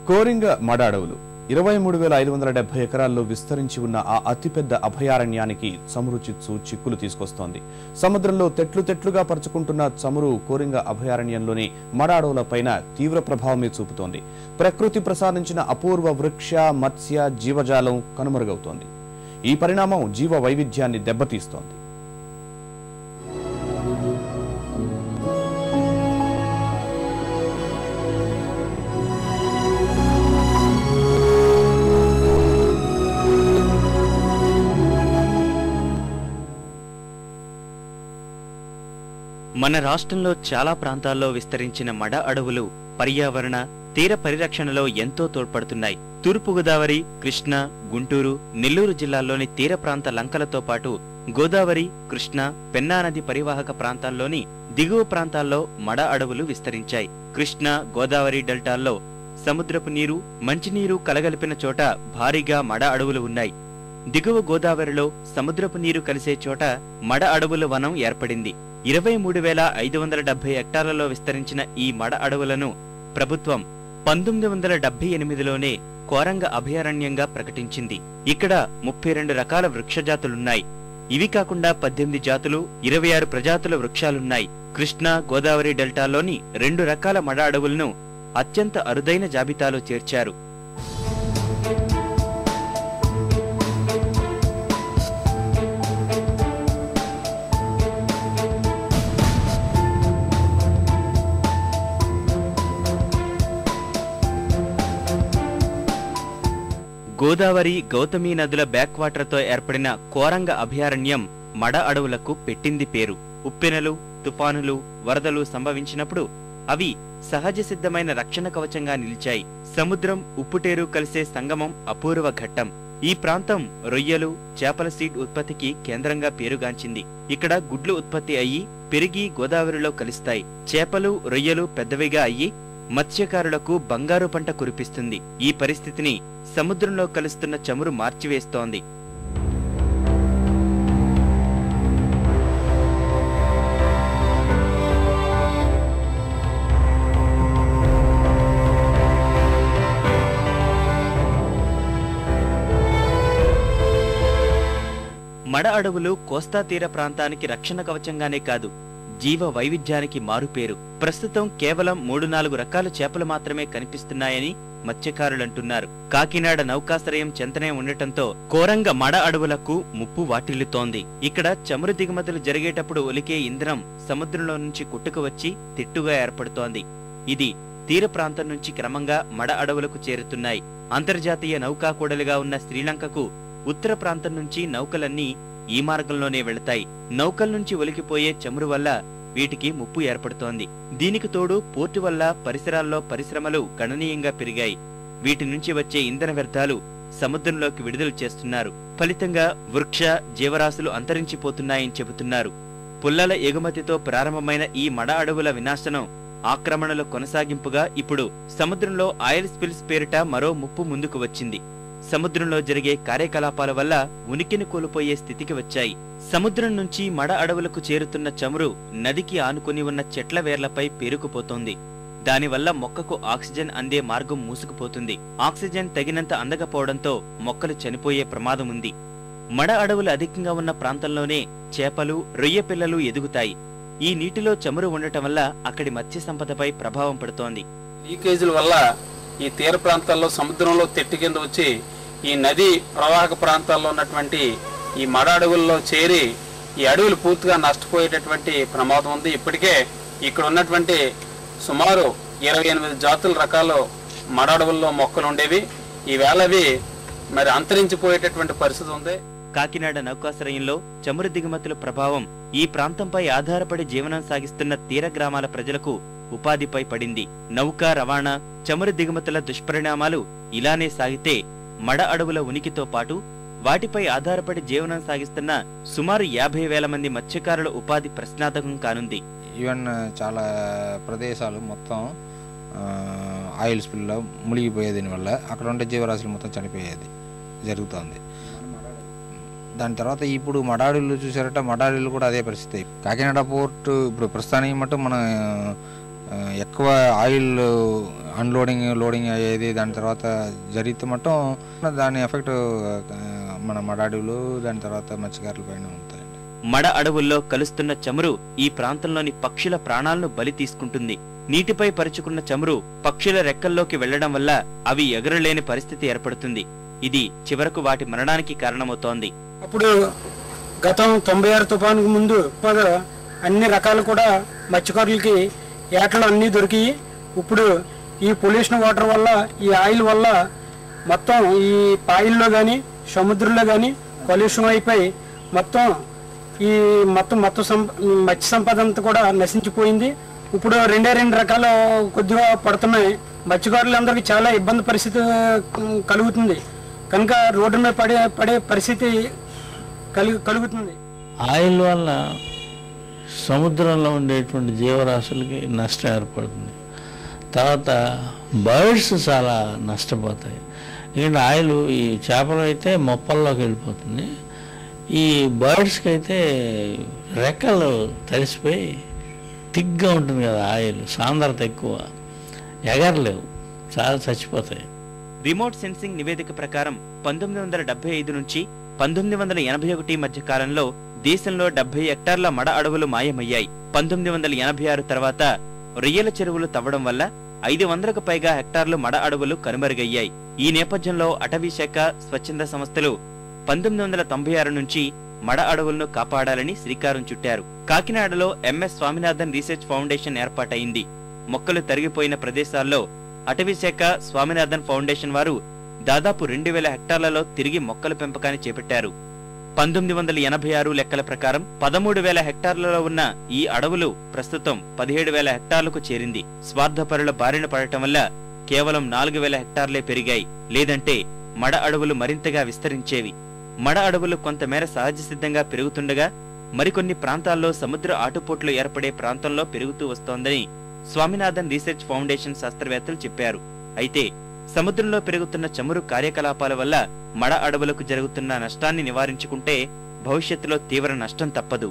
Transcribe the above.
కోరింగ మడ అడవులు 23,570 ఎకరాల్లో విస్తరించి ఉన్న ఆ అతిపెద్ద అభయారణ్యానికి చమురు చిక్కులు తీసుకొస్తోంది. సముద్రంలో తెట్లుగా పరుచుకుంటున్న చమురు కోరింగ అభయారణ్యంలోని మడ అడవులపైన తీవ్ర ప్రభావమే చూపుతోంది. ప్రకృతి ప్రసాదించిన అపూర్వ వృక్ష, మత్స్య, జీవజాలం కనుమరుగవుతోంది. ఈ పరిణామం జీవ వైవిధ్యాన్ని దెబ్బతీస్తోంది. మన రాష్ట్రంలో చాలా ప్రాంతాల్లో విస్తరించిన మడ అడవులు పర్యావరణ, తీర పరిరక్షణలో ఎంతో తోడ్పడుతున్నాయి. తూర్పుగోదావరి, కృష్ణా, గుంటూరు, నెల్లూరు జిల్లాల్లోని తీర ప్రాంత లంకలతో పాటు గోదావరి, కృష్ణా, పెన్నా నది పరివాహక ప్రాంతాల్లోని దిగువ ప్రాంతాల్లో మడ అడవులు విస్తరించాయి. కృష్ణా, గోదావరి డెల్టాల్లో సముద్రపు నీరు, మంచినీరు కలగలిపిన చోట భారీగా మడ అడవులు ఉన్నాయి. దిగువ గోదావరిలో సముద్రపు నీరు కలిసే చోట మడ అడవుల వనం ఏర్పడింది. 23,570 హెక్టార్లలో విస్తరించిన ఈ మడ అడవులను ప్రభుత్వం 1978లోనే కోరంగ అభయారణ్యంగా ప్రకటించింది. ఇక్కడ 32 రకాల వృక్షజాతులున్నాయి. ఇవి కాకుండా 18 జాతులు, 26 ప్రజాతుల వృక్షాలున్నాయి. కృష్ణా, గోదావరి డెల్టాలోని 2 రకాల మడ అడవులను అత్యంత అరుదైన జాబితాలో చేర్చారు. గోదావరి, గౌతమి నదుల బ్యాక్వాటర్తో ఏర్పడిన కోరంగ అభయారణ్యం మడ అడవులకు పెట్టింది పేరు. ఉప్పెనలు, తుఫానులు, వరదలు సంభవించినప్పుడు అవి సహజ సిద్ధమైన రక్షణ కవచంగా నిలిచాయి. సముద్రం, ఉప్పుటేరు కలిసే సంగమం అపూర్వ ఘట్టం. ఈ ప్రాంతం రొయ్యలు, చేపల సీడ్ ఉత్పత్తికి కేంద్రంగా పేరుగాంచింది. ఇక్కడ గుడ్లు ఉత్పత్తి అయ్యి పెరిగి గోదావరిలో కలుస్తాయి. చేపలు, రొయ్యలు పెద్దవిగా అయ్యి మత్స్యకారులకు బంగారు పంట కురిపిస్తుంది. ఈ పరిస్థితిని సముద్రంలో కలుస్తున్న చమురు మార్చివేస్తోంది. మడ అడవులు కోస్తా తీర ప్రాంతానికి రక్షణ కవచంగానే కాదు, జీవ వైవిధ్యానికి మారుపేరు. ప్రస్తుతం కేవలం 3-4 రకాల చేపలు మాత్రమే కనిపిస్తున్నాయని మత్స్యకారులంటున్నారు. కాకినాడ నౌకాశ్రయం చెంతనే ఉండటంతో కోరంగ మడ అడవులకు ముప్పు వాటిల్లుతోంది. ఇక్కడ చమురు దిగుమతులు జరిగేటప్పుడు ఒలికే ఇంధనం సముద్రంలో నుంచి కొట్టుకు వచ్చి తిట్టుగా ఏర్పడుతోంది. ఇది తీర ప్రాంతం నుంచి క్రమంగా మడ అడవులకు చేరుతున్నాయి. అంతర్జాతీయ నౌకా కూడలిగా ఉన్న శ్రీలంకకు ఉత్తర ప్రాంతం నుంచి నౌకలన్నీ ఈ మార్గంలోనే వెళతాయి. నౌకల నుంచి ఒలికిపోయే చమురు వల్ల వీటికి ముప్పు ఏర్పడుతోంది. దీనికి తోడు పోర్టు వల్ల పరిసరాల్లో పరిశ్రమలు గణనీయంగా పెరిగాయి. వీటి నుంచి వచ్చే ఇంధన వ్యర్థాలు సముద్రంలోకి విడుదల చేస్తున్నారు. ఫలితంగా వృక్ష, జీవరాశులు అంతరించిపోతున్నాయని చెబుతున్నారు. పుల్లల ఎగుమతితో ప్రారంభమైన ఈ మడ అడవుల వినాశనం, ఆక్రమణల కొనసాగింపుగా ఇప్పుడు సముద్రంలో ఆయిల్ స్పిల్స్ పేరిట మరో ముప్పు ముందుకు వచ్చింది. సముద్రంలో జరిగే కార్యకలాపాల వల్ల ఉనికిని కోల్పోయే స్థితికి వచ్చాయి. సముద్రం నుంచి మడ అడవులకు చేరుతున్న చమురు నదికి ఆనుకుని ఉన్న చెట్ల వేర్లపై పేరుకుపోతోంది. దానివల్ల మొక్కకు ఆక్సిజన్ అందే మార్గం మూసుకుపోతుంది. ఆక్సిజన్ తగినంత అందకపోవడంతో మొక్కలు చనిపోయే ప్రమాదం ఉంది. మడ అడవులు అధికంగా ఉన్న ప్రాంతంలోనే చేపలు, రొయ్య పిల్లలు ఎదుగుతాయి. ఈ నీటిలో చమురు ఉండటం వల్ల అక్కడి మత్స్య సంపదపై ప్రభావం పడుతోంది. లీకేజీల వల్ల ఈ తీర ప్రాంతాల్లో సముద్రంలో తెట్టు కింద వచ్చి ఈ నది ప్రవాహక ప్రాంతాల్లో ఉన్నటువంటి ఈ మడ అడవుల్లో చేరి ఈ అడవులు పూర్తిగా నష్టపోయేటటువంటి ప్రమాదం ఉంది. ఇప్పటికే ఇక్కడ ఉన్నటువంటి సుమారు 28 జాతుల రకాలు మడ అడవుల్లో మొక్కలు ఉండేవి. ఈవేళ అవి మరి అంతరించిపోయేటటువంటి పరిస్థితి ఉంది. కాకినాడ నౌకాశ్రయంలో చమురు దిగుమతుల ప్రభావం ఈ ప్రాంతంపై ఆధారపడి జీవనం సాగిస్తున్న తీర గ్రామాల ప్రజలకు ఉపాధిపై పడింది. నౌకా రవాణా, చమురు దిగుమతుల దుష్పరిణామాలు ఇలానే సాగితే మడ అడవుల ఉనికితో పాటు వాటిపై ఆధారపడి జీవనం సాగిస్తున్న సుమారు 50,000 మంది మత్స్యకారుల ఉపాధి ప్రశ్నార్థకం కానుంది. ఈవెన్ చాలా ప్రదేశాలు మొత్తం ఆయిల్ స్పిల్లో మునిగిపోయే దీనివల్ల అక్కడ ఉండే జీవరాశులు మొత్తం చనిపోయేది జరుగుతోంది. దాని తర్వాత ఇప్పుడు మడాడులు చూసారట, మడాడులు కూడా అదే పరిస్థితి. కాకినాడ పోర్టు ఇప్పుడు ప్రస్తుతానికి మటు మన ఎక్కువ ఆయిల్ అన్లోడింగ్ లోడింగ్ అయ్యేది, దాని తర్వాత జరిగితే మట్టం దాని ఎఫెక్ట్ మన మడ అడవులు దాని తర్వాత మత్స్యకారుల పైన ఉంటాయండి. మడ అడవుల్లో కలుస్తున్న చమురు ఈ ప్రాంతంలోని పక్షుల ప్రాణాలను బలి తీసుకుంటుంది. నీటిపై పరుచుకున్న చమురు పక్షుల రెక్కల్లోకి వెళ్లడం వల్ల అవి ఎగరలేని పరిస్థితి ఏర్పడుతుంది. ఇది చివరకు వాటి మరణానికి కారణమవుతోంది. అప్పుడు గతం 96 తుఫానుకు ముందు అన్ని రకాలు కూడా మత్స్యకారులకి ఏటలు అన్నీ దొరికి, ఇప్పుడు ఈ పొల్యూషన్ వాటర్ వల్ల, ఈ ఆయిల్ వల్ల మొత్తం ఈ పాయిల్లో కానీ సముద్రంలో కానీ పొల్యూషన్ అయిపోయి మొత్తం మత్స్య సంపద అంతా కూడా నశించిపోయింది. ఇప్పుడు 2 రకాలు కొద్దిగా పడుతున్నాయి. మత్స్యకారులందరికీ చాలా ఇబ్బంది పరిస్థితి కలుగుతుంది కనుక రోడ్డు మీద పడే పరిస్థితి కలుగుతుంది. ఆయిల్ వల్ల సముద్రంలో ఉండేటువంటి జీవరాశులకి నష్టం ఏర్పడుతుంది. తర్వాత బర్డ్స్ చాలా నష్టపోతాయి. ఎందుకంటే ఆయిల్ ఈ చేపలు అయితే మొప్పల్లోకి వెళ్ళిపోతుంది, ఈ బర్డ్స్కి అయితే రెక్కలు తడిసిపోయి థిక్గా ఉంటుంది కదా, ఆయిల్ సాంద్రత ఎక్కువ, ఎగరలేవు, చాలా చచ్చిపోతాయి. రిమోట్ సెన్సింగ్ నివేదిక ప్రకారం 1975 నుంచి 1981 మధ్య కాలంలో దేశంలో 70 హెక్టార్ల మడ అడవులు మాయమయ్యాయి. 1986 తర్వాత రొయ్యల చెరువులు తవ్వడం వల్ల 500కు పైగా హెక్టార్లు మడ అడవులు కనుమరుగయ్యాయి. ఈ నేపథ్యంలో అటవీ శాఖ, స్వచ్ఛంద సంస్థలు 1996 నుంచి మడ అడవులను కాపాడాలని శ్రీకారం చుట్టారు. కాకినాడలో MS స్వామినాథన్ రీసెర్చ్ ఫౌండేషన్ ఏర్పాటైంది. మొక్కలు తరిగిపోయిన ప్రదేశాల్లో అటవీ శాఖ, స్వామినాథన్ ఫౌండేషన్ వారు దాదాపు 2000 హెక్టార్లలో తిరిగి మొక్కల పెంపకాన్ని చేపట్టారు. 1986 లెక్కల ప్రకారం 13,000 హెక్టార్లలో ఉన్న ఈ అడవులు ప్రస్తుతం 17,000 హెక్టార్లకు చేరింది. స్వార్థపరుల బారిన పడటం వల్ల కేవలం 4,000 హెక్టార్లే పెరిగాయి. లేదంటే మడ అడవులు మరింతగా విస్తరించేవి. మడ అడవులు కొంతమేర సహజసిద్ధంగా పెరుగుతుండగా మరికొన్ని ప్రాంతాల్లో సముద్ర ఆటుపోట్లు ఏర్పడే ప్రాంతంలో పెరుగుతూ వస్తోందని స్వామినాథన్ రీసెర్చ్ ఫౌండేషన్ శాస్త్రవేత్తలు చెప్పారు. అయితే సముద్రంలో పెరుగుతున్న చమురు కార్యకలాపాల వల్ల మడ అడవులకు జరుగుతున్న నష్టాన్ని నివారించుకుంటే భవిష్యత్తులో తీవ్ర నష్టం తప్పదు.